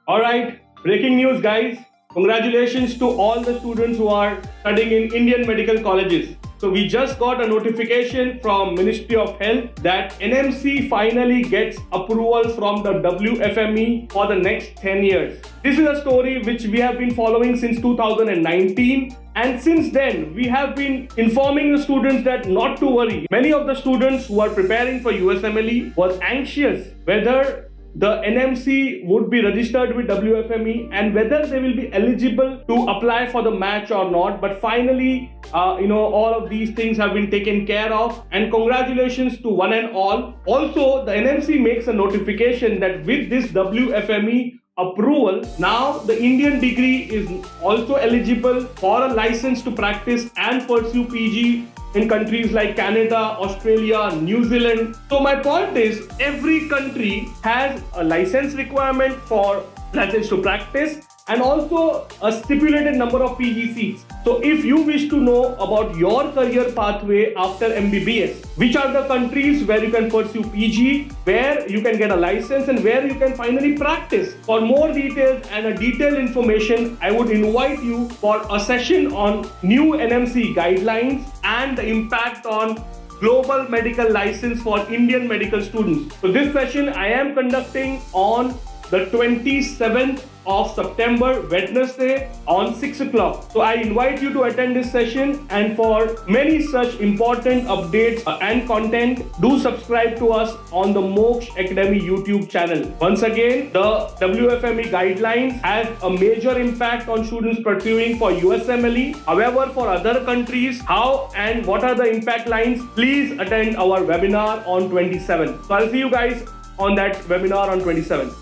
Alright, breaking news guys. Congratulations to all the students who are studying in Indian medical colleges. So we just got a notification from Ministry of Health that NMC finally gets approval from the WFME for the next 10 years. This is a story which we have been following since 2019. And since then, we have been informing the students that not to worry. Many of the students who are preparing for Usmle were anxious whether the NMC would be registered with WFME and whether they will be eligible to apply for the match or not. But finally, all of these things have been taken care of, and congratulations to one and all. Also, the NMC makes a notification that with this WFME approval, now the Indian degree is also eligible for a license to practice and pursue PG in countries like Canada, Australia, New Zealand. So my point is, every country has a license requirement for license to practice and also a stipulated number of PG seats. So if you wish to know about your career pathway after MBBS, which are the countries where you can pursue PG, where you can get a license and where you can finally practice. For more details and a detailed information, I would invite you for a session on new NMC guidelines and the impact on global medical license for Indian medical students. So this session I am conducting on the 27th of September, Wednesday on 6 o'clock. So I invite you to attend this session, and for many such important updates and content, do subscribe to us on the MOKSH Academy YouTube channel. Once again, the WFME guidelines have a major impact on students pursuing for USMLE. However, for other countries, how and what are the impact lines, please attend our webinar on 27th. So I'll see you guys on that webinar on 27th.